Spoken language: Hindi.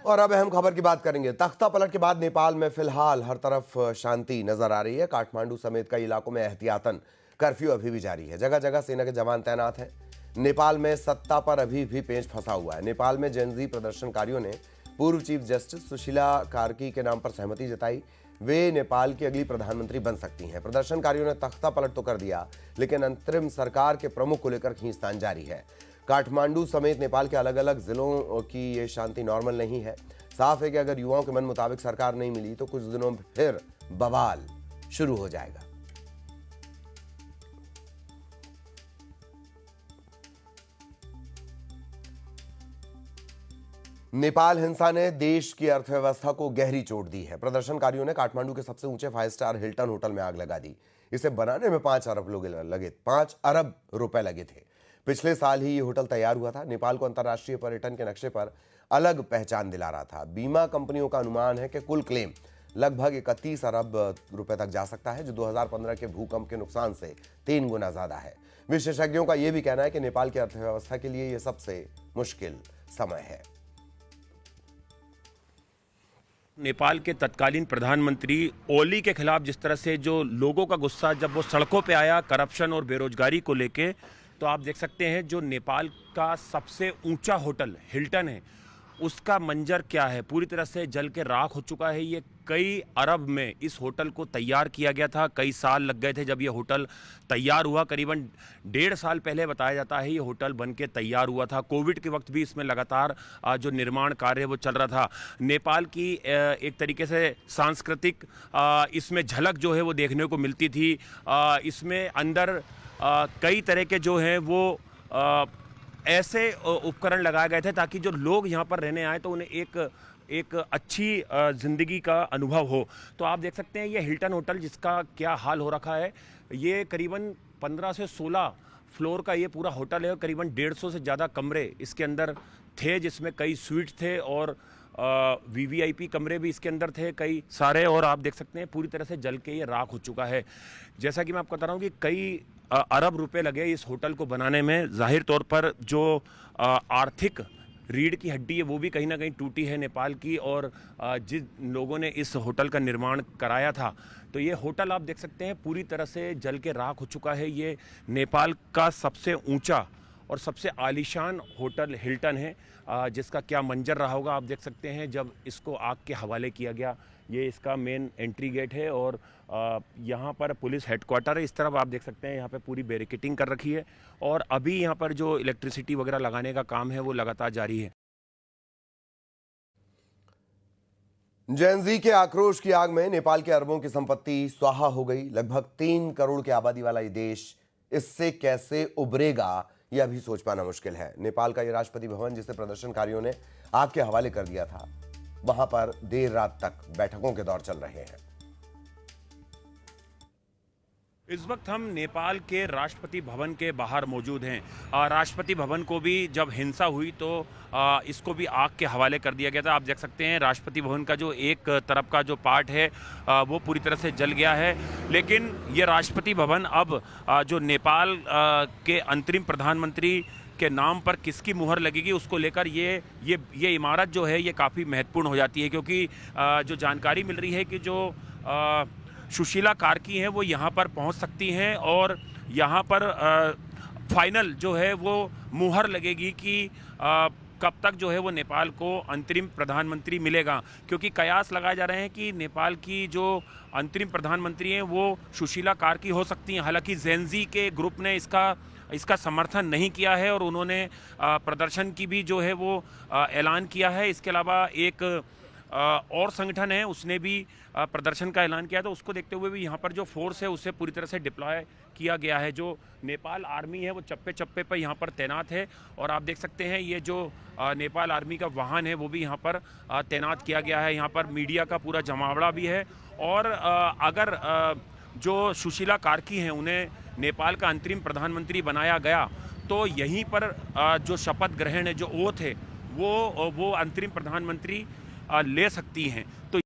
और अब अहम खबर की बात करेंगे। तख्ता पलट के बाद नेपाल में फिलहाल हर तरफ शांति नजर आ रही है। काठमांडू समेत कई इलाकों में एहतियातन कर्फ्यू अभी भी जारी है। जगह जगह सेना के जवान तैनात हैं। नेपाल में सत्ता पर अभी भी पेंच फंसा हुआ है। नेपाल में जेनजी प्रदर्शनकारियों ने पूर्व चीफ जस्टिस सुशीला कार्की के नाम पर सहमति जताई। वे नेपाल की अगली प्रधानमंत्री बन सकती हैं। प्रदर्शनकारियों ने तख्ता पलट तो कर दिया, लेकिन अंतरिम सरकार के प्रमुख को लेकर खींचतान जारी है। काठमांडू समेत नेपाल के अलग अलग जिलों की ये शांति नॉर्मल नहीं है। साफ है कि अगर युवाओं के मन मुताबिक सरकार नहीं मिली तो कुछ दिनों में फिर बवाल शुरू हो जाएगा। नेपाल हिंसा ने देश की अर्थव्यवस्था को गहरी चोट दी है। प्रदर्शनकारियों ने काठमांडू के सबसे ऊंचे 5 स्टार हिल्टन होटल में आग लगा दी। इसे बनाने में 5 अरब रुपए लगे थे। पिछले साल ही ये होटल तैयार हुआ था। नेपाल को अंतर्राष्ट्रीय पर्यटन के नक्शे पर अलग पहचान दिला रहा था। बीमा कंपनियों का अनुमान है कि कुल क्लेम लगभग 31 अरब रुपए तक जा सकता है, जो 2015 के भूकंप के नुकसान से 3 गुना ज्यादा है। विशेषज्ञों का यह भी कहना है कि नेपाल की अर्थव्यवस्था के लिए यह सबसे मुश्किल समय है। नेपाल के तत्कालीन प्रधानमंत्री ओली के खिलाफ जिस तरह से जो लोगों का गुस्सा जब वो सड़कों पे आया करप्शन और बेरोजगारी को लेके, तो आप देख सकते हैं जो नेपाल का सबसे ऊंचा होटल हिल्टन है उसका मंजर क्या है, पूरी तरह से जल के राख हो चुका है। ये कई अरब में इस होटल को तैयार किया गया था। कई साल लग गए थे जब ये होटल तैयार हुआ। करीबन 1.5 साल पहले बताया जाता है ये होटल बन के तैयार हुआ था। कोविड के वक्त भी इसमें लगातार जो निर्माण कार्य है वो चल रहा था। नेपाल की एक तरीके से सांस्कृतिक इसमें झलक जो है वो देखने को मिलती थी। इसमें अंदर कई तरह के जो हैं वो ऐसे उपकरण लगाए गए थे ताकि जो लोग यहाँ पर रहने आए तो उन्हें एक अच्छी ज़िंदगी का अनुभव हो। तो आप देख सकते हैं ये हिल्टन होटल जिसका क्या हाल हो रखा है। ये करीबन 15 से 16 फ्लोर का ये पूरा होटल है। करीबन 150 से ज़्यादा कमरे इसके अंदर थे, जिसमें कई स्वीट थे और वीवीआईपी कमरे भी इसके अंदर थे कई सारे। और आप देख सकते हैं पूरी तरह से जल के ये राख हो चुका है। जैसा कि मैं आपको बता रहा हूँ कि कई अरब रुपए लगे इस होटल को बनाने में। जाहिर तौर पर जो आर्थिक रीढ़ की हड्डी है वो भी कहीं ना कहीं टूटी है नेपाल की। और जिन लोगों ने इस होटल का निर्माण कराया था, तो ये होटल आप देख सकते हैं पूरी तरह से जल के राख हो चुका है। ये नेपाल का सबसे ऊंचा और सबसे आलीशान होटल हिल्टन है, जिसका क्या मंजर रहा होगा आप देख सकते हैं जब इसको आग के हवाले किया गया। ये इसका मेन एंट्री गेट है और यहाँ पर पुलिस हेडक्वार्टर है। इस तरफ आप देख सकते हैं यहाँ पे पूरी बैरिकेडिंग कर रखी है और अभी यहाँ पर जो इलेक्ट्रिसिटी वगैरह लगाने का काम है वो लगातार जारी है। जेनजी के आक्रोश की आग में नेपाल के अरबों की संपत्ति स्वाहा हो गई। लगभग 3 करोड़ की आबादी वाला ये देश इससे कैसे उबरेगा, यह अभी सोच पाना मुश्किल है। नेपाल का ये राष्ट्रपति भवन जिसे प्रदर्शनकारियों ने आग के हवाले कर दिया था, वहां पर देर रात तक बैठकों के दौर चल रहे हैं। इस वक्त हम नेपाल के राष्ट्रपति भवन के बाहर मौजूद हैं। राष्ट्रपति भवन को भी जब हिंसा हुई तो इसको भी आग के हवाले कर दिया गया था। आप देख सकते हैं राष्ट्रपति भवन का जो एक तरफ का जो पार्ट है वो पूरी तरह से जल गया है। लेकिन ये राष्ट्रपति भवन अब जो नेपाल के अंतरिम प्रधानमंत्री के नाम पर किसकी मुहर लगेगी उसको लेकर ये इमारत जो है ये काफ़ी महत्वपूर्ण हो जाती है, क्योंकि जो जानकारी मिल रही है कि जो सुशीला कार्की हैं वो यहाँ पर पहुँच सकती हैं और यहाँ पर फाइनल जो है वो मुहर लगेगी कि कब तक जो है वो नेपाल को अंतरिम प्रधानमंत्री मिलेगा। क्योंकि कयास लगाए जा रहे हैं कि नेपाल की जो अंतरिम प्रधानमंत्री हैं वो सुशीला कार्की हो सकती हैं। हालांकि जेनजी के ग्रुप ने इसका समर्थन नहीं किया है और उन्होंने प्रदर्शन की भी जो है वो ऐलान किया है। इसके अलावा एक और संगठन है उसने भी प्रदर्शन का ऐलान किया, तो उसको देखते हुए भी यहाँ पर जो फोर्स है उसे पूरी तरह से डिप्लॉय किया गया है। जो नेपाल आर्मी है वो चप्पे चप्पे पर यहाँ पर तैनात है और आप देख सकते हैं ये जो नेपाल आर्मी का वाहन है वो भी यहाँ पर तैनात किया गया है। यहाँ पर मीडिया का पूरा जमावड़ा भी है और अगर जो सुशीला कार्की हैं उन्हें नेपाल का अंतरिम प्रधानमंत्री बनाया गया तो यहीं पर जो शपथ ग्रहण है, जो ओथ है, वो अंतरिम प्रधानमंत्री ले सकती हैं। तो